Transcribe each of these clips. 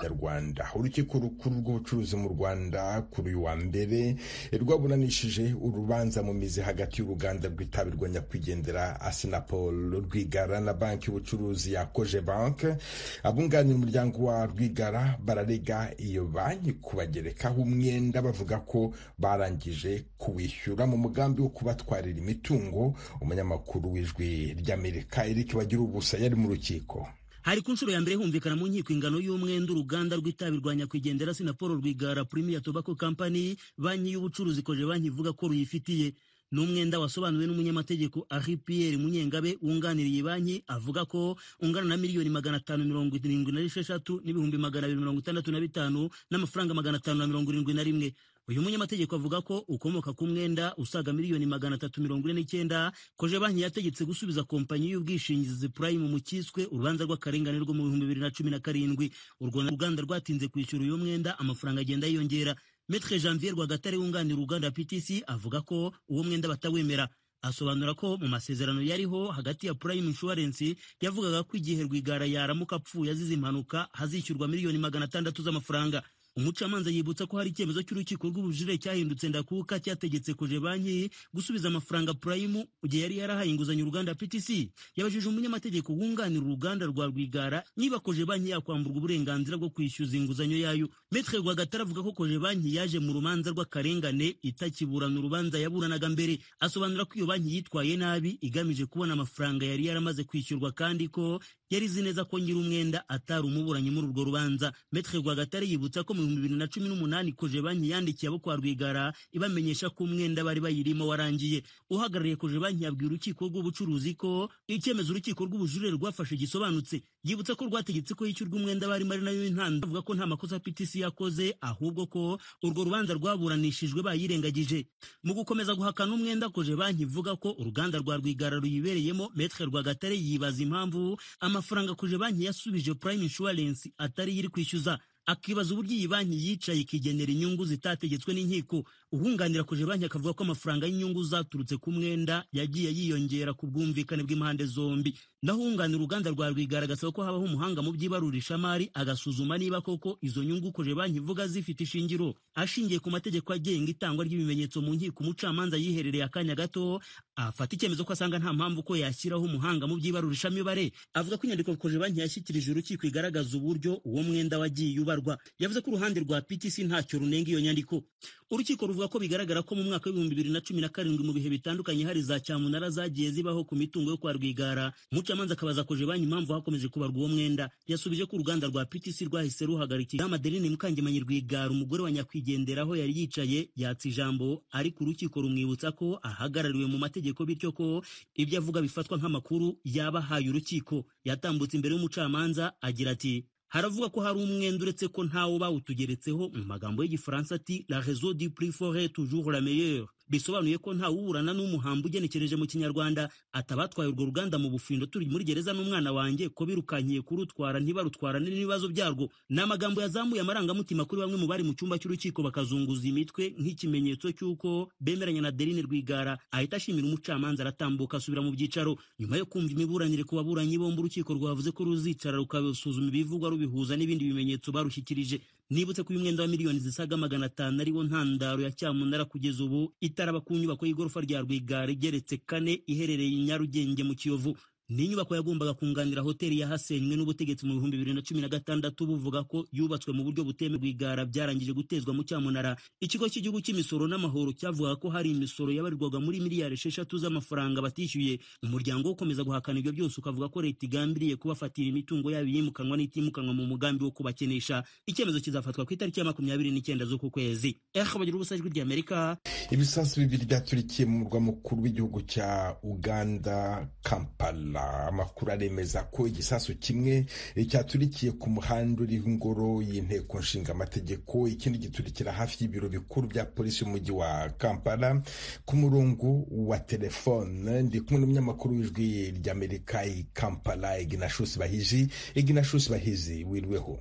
Rwanda. Urukiko rukuru rw'ubucuruzi mu Rwanda kuri uyu wa mbere rwaburanishije urubanza mu mizi hagati y'uruganda rw'itabi rwa nyakwigendera Assinapol Rwigara na banki y'ubucuruzi ya Cogebanque. Abunganira umuryango wa Rwigara bararega iyo banki kubagerekaho umwenda bavuga ko barangije kuwishyura mu mugambi wo kubatwarira imitungo. Umunyamakuru w'Ijwi ry'Amerika Eric Bagirubusa yari mu rukiko. Hari ku nshuro ya mbere humvikana mu nkiko ingano y'umwenda uruganda rw'itabi rwa nyakwigendera Assinapol Rwigara Premier Tobacco Company banki y'ubucuruzi Cogebanque ivuga ko ruyifitiye. N'umwenda wasobanuwe n'umunyamategeko Henri Pierre Munyengabe wunganiriye banki avuga ko ungana na miliyoni 576 n'ibihumbi 265 n'amafaranga 571. Uyu munyamategeko avuga ko ukomoka ku mwenda usaga miliyoni 349 Cogebanque yategetse gusubiza kompanyi y'ubwishingizi Prime mu kiswe urubanza rw'akarengane rwo mu 2017. Urwo ruganda rwatinze kwishyura uyu mwenda, amafaranga agenda yiyongera. Maître Janvier Rwagatare wunganira uruganda PTC avuga ko uwo mwenda batawemera. Asobanura ko mu masezerano yariho hagati ya Prime Insurance yavugaga ko igihe Rwigara yaramuka apfuye azize impanuka hazishyurwa miliyoni 600 z'amafaranga. Umucamanza yibutsa ko hari icyemezo cy'urukiko rw'ubujurire cyahindutse ndakuka cyategetse Cogebanque gusubiza amafaranga Prime igihe yari yarahaye inguzanyo uruganda PTC. Yabajije umunyamategeko wunganira uruganda rwa Rwigara niba Cogebanque yakwamburwa uburenganzira bwo kwishyuza inguzanyo yayo. Maître Rwagatare avuga ko Cogebanque yaje mu rubanza rw'akarengane itakiburana urubanza yaburanaga mbere. Asobanura ko iyo banki yitwaye nabi igamije kubona amafaranga yari yaramaze kwishyurwa kandi ko yari izi neza ko ngira umwenda atari umuburanyi muri urwo rubanza. Maître Rwagatare yibutsa ko mu 2018 Cogebanque yandikiye abo kwa Rwigara ibamenyesha ko umwenda bari bayirimo warangiye. Uhagarariye Cogebanque yabwiye urukiko rw'ubucuruzi ko icyemezo urukiko rw'ubujurire rwafashe gisobanutse. Yibutsa ko rwategetse ko yishyurwa umwenda bari mari nayo intanda, avuga ko nta makosa PTC yakoze ahubwo ko urwo rubanza rwaburanishijwe bayirengagije. Mu gukomeza guhakana umwenda Cogebanque ivuga ko uruganda rwa Rwigara ruyibereyemo, Maître Rwagatare yibaza impamvu amafaranga Cogebanque yasubije Prime Insurance atari yiri kwishyuza. Akibaza uburyo iyi banki yicaye ikigenera inyungu zitategetswe n'inkiko. Uhunganira Cogebanque akavuga ko amafaranga y'inyungu zaturutse ku mwenda yagiye yiyongera ku bwumvikane bw'impande zombi. Naho uhunganira uruganda rwa Rwigara agasaba ko habaho umuhanga mu by'ibarurishamari agasuzuma niba koko izo nyungu Cogebanque ivuga zifite ishingiro. Ashingiye ku mategeko agenga itangwa ry'ibimenyetso mu nkiko, umucamanza yiherereye akanya gato afata icyemezo ko asanga nta mpamvu ko yashyiraho umuhanga mu by'ibarurishamibare. Avuga ko inyandiko Cogebanque yashyikirije urukiko igaragaza uburyo uwo mwenda wagiye ubarwa. Yavuze ko uruhande rwa PTC ntacyo runenga iyo nyandiko. Urukiko ruvuga ko bigaragara ko mu mwaka wa 2017 mu bihe bitandukanye hari za cyamunara zagiye zibaho ku mitungo yo kwa Rwigara. Umucamanza akabaza Cogebanque impamvu hakomeje kubarwa uwo mwenda. Yasubije ko uruganda rwa PTC rwahise ruhagarikira Madeline Mukangemanyi Rwigara, umugore wa nyakwigenderaho yari yicaye yatse ijambo, ariko urukiko rumwibutsa ko ahagarariwe mu mategeko bityo ko ibyo avuga bifatwa nk'amakuru yabahaye urukiko. Yatambutse imbere y'umucamanza agira ati haravuga ko hari umwenda uretse ko ntawo bawutugeretseho, mu magambo y'Igifaransa ati la raison du plus fort est toujours la meilleure. Bisobanuye ko nta wuburana n'umuhamba ugenekereje mu Kinyarwanda. Atabatwaye urwo ruganda mu bufindo turi muri gereza n'umwana wanjye ko birukankiye kurutwara ntibarutwarane n'ibibazo byarwo. N'amagambo yazamuye amarangamutima kuri bamwe mu bari mu cyumba cy'urukiko bakazunguza imitwe nk'ikimenyetso cy'uko bemeranya na Adeline Rwigara. Ahita ashimira umucamanza aratambuka asubira mu byicaro. Nyuma yo kumva imiburanire ku baburanyi bombi, urukiko rwavuze ko ruzicara rukabisuzuma ibivugwa rubihuza n'ibindi bimenyetso barushyikirije. Nibutse ko uyu mwenda wa miliyoni zisaga 500 ariwo ntandaro ya cyamunara kugeza ubu itaraba ku nyubako y'igorofa rya Rwigara igeretse 4 iherereye i Nyarugenge mu Kiyovu. Ni inyubako yagombaga kunganira hoteli yahasenywe n'ubutegetsi mu 2016 buvuga ko yubatswe mu buryo butemewe. Rwigara byarangije gutezwa mu cyamunara. Ikigo cy'igihugu cy'imisoro n'amahoro cyavuga ko hari imisoro yabarirwaga muri miliyari 6 z'amafaranga batishyuye. Umuryango ukomeza guhakana ibyo byose ukavuga ko leta igambiriye kubafatira imitungo yabo yimukanwa n'itimukanwa mu mugambi wo kubakenesha. Icyemezo kizafatwa ku itariki ya 29 z'uku kwezi. Bagirubusa, Ijwi ry'Amerika. Ibisasu bibiri byaturikiye mu murwa mukuru w'igihugu cya Uganda, Kampala. Amakuru aremeza ko igisasu kimwe cyaturikiye ku muhanda uriho ingoro y'inteko nshinga amategeko, ikindi giturikira hafi y'ibiro bikuru bya polisi y'umujyi wa Kampala. Ku murongo wa telefone ndi kumwe n'umunyamakuru w'Ijwi ry'Amerika i Kampala, Ignatius Bahizi. Ignatius Bahizi, wirweho?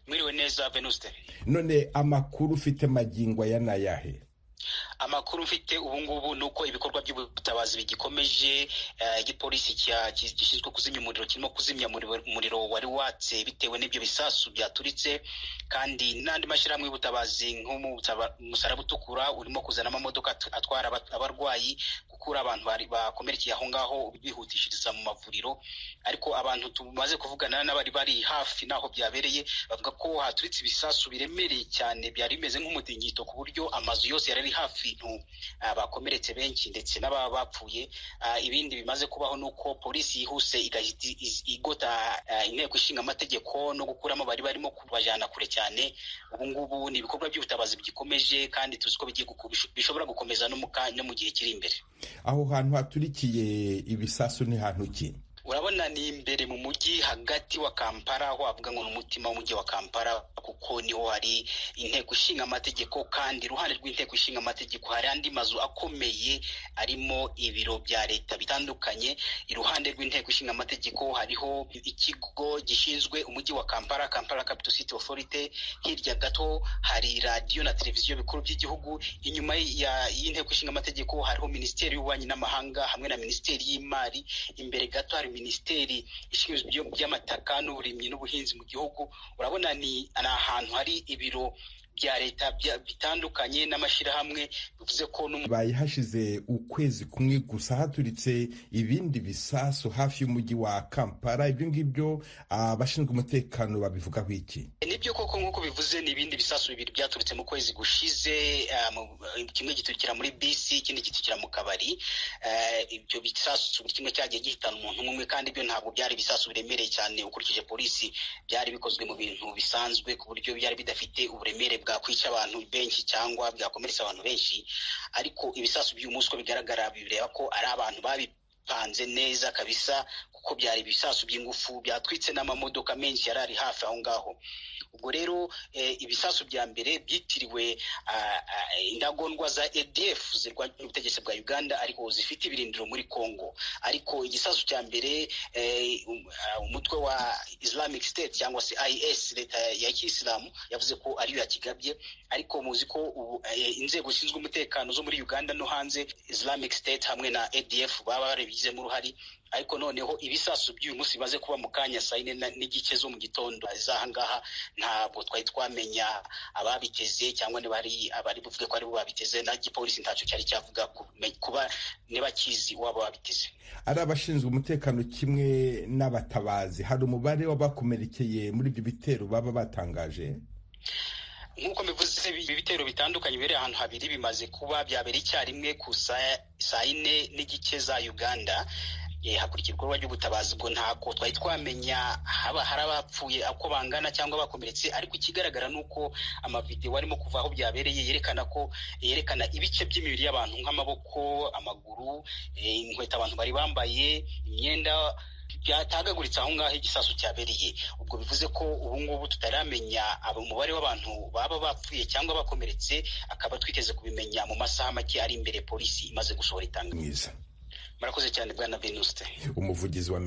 Mwiriwe neza Venuste. None amakuru ufite magingo aya nayahe? Amakuru mfite ubu ngubu nuko ibikorwa by'ubutabazi bigikomeje. Igipolisi gishinzwe kuzimya umuriro kirimo kuzimya umuriro wari watse bitewe n'ibyo bisasu byaturitse, kandi n'andi mashyirahamwe y'ubutabazi nk'umusaraba utukura urimo kuzana amamodoka atwara abarwayi gukura abantu bakomerekeye aho ngaho bihutishiriza mu mavuriro. Ariko abantu tumaze kuvugana n'abari bari hafi n'aho byabereye bavuga ko haturitse ibisasu biremereye cyane, byari bimeze nk'umutingito ku buryo amazu yose yari hafi bakomeretse benshi ndetse n'ababa bapfuye. Ibindi bimaze kubaho nuko polisi yihuse igota inteko ishinga amategeko no gukuramo bari barimo kubajana kure cyane. Ubu ngubu ni ibikorwa by'ubutabazi bigikomeje kandi tuzi ko bishobora gukomeza no mu gihe kiri imbere. Aho hantu haturikiye ibisasu ni hantu ki? Urabona ni imbere mu mujyi hagati wa Kampala, aho wavuga ngo ni umutima w'umujyi wa Kampala, kuko niho hari inteko ishinga amategeko, kandi iruhande rw'inteko ishinga amategeko hari andi mazu akomeye arimo ibiro bya leta bitandukanye. Iruhande rw'inteko ishinga amategeko hariho ikigo gishinzwe umujyi wa Kampala, Kampala Capital City Authority. Hirya gato hari radio na televiziyo bikuru by'igihugu. Inyuma y'inteko ishinga amategeko hariho Minisiteri y'Ububanyi n'Amahanga hamwe na Minisiteri y'Imari. Imbere gato hari Minisiteri ishinzwe by'amataka n'uburimyi n'ubuhinzi mu gihugu. Urabona ni ahantu hari ibiro bya leta bitandukanye n'amashyirahamwe. Bivuze ko bayihashize ukwezi kumwe gusa haturitse ibindi bisasu hafi y'umujyi wa Kampala. Ibyo ngibyo abashinzwe umutekano babivugaho iki? Nibyo koko nk'uko bivuze, ni ibindi bisasu bibiri byaturitse mu kwezi gushize. Kimwe giturikira muri bisi, ikindi giturikira mu kabari. Ibyo bisasu kimwe cyagiye gihitana umuntu umwe, kandi ibyo ntabwo byari bisasu biremereye cyane ukurikije polisi. Byari bikozwe mu bintu bisanzwe ku buryo byari bidafite uburemere bwakwica abantu benshi cyangwa byakomeretsa abantu benshi. Ariko ibisasu by'uyu munsi ko bigaragara bireba ko ari abantu babipanze neza kabisa, kuko byari ibisasu by'ingufu byatwitse n'amamodoka menshi yari ari hafi aho ngaho. Ubwo rero ibisasu bya mbere byitiriwe indagondwa za ADF zirwanya ubutegetsi bwa Uganda ariko zifite ibirindiro muri Congo. Ariko igisasu cya mbere umutwe wa Islamic State cyangwa se IS, leta ya Kisilamu, yavuze ko ariyo yakigabye. Ariko muzi ko inzego zishinzwe umutekano zo muri Uganda no hanze, Islamic State hamwe na ADF baba barabigizemo uruhari. Ariko noneho ibisasu by'uyu munsi bimaze kuba mu kanya saa 4 n'igice zo mu gitondo zahangaha, ntabwo twari twamenya ababiteze cyangwa abari buvuge ko ari bo babiteze. Na gipolisi ntacyo cyari cyavuga kuba niba kizi waba babiteze. Ari abashinzwe umutekano kimwe n'abatabazi, hari umubare w'abakomerekeye muri ibyo bitero baba batangaje? Nk'uko bivuze, ibitero bitandukanye bibereye ahantu habiri bimaze kuba byabereye icyarimwe ku saa 4 n'igice za Uganda. Hakurikira ibikorwa by'ubutabazi, bwo ntako twari twamenya haba hari abapfuye uko bangana cyangwa bakomeretse. Ariko ikigaragara nuko amavideo arimo kuva aho byabereye yerekana ibice by'imibiri y'abantu nk'amaboko, amaguru, inkweto abantu bari bambaye, imyenda byatagaguritse aho ngaho igisasu cyabereye. Ubwo bivuze ko ubu ngubu tutaramenya umubare w'abantu baba bapfuye cyangwa bakomeretse, akaba twiteze kubimenya mu masaha make ari imbere polisi imaze gusohora itangazo. Murakoze cyane Bwana Venuste. Umuvugizi wa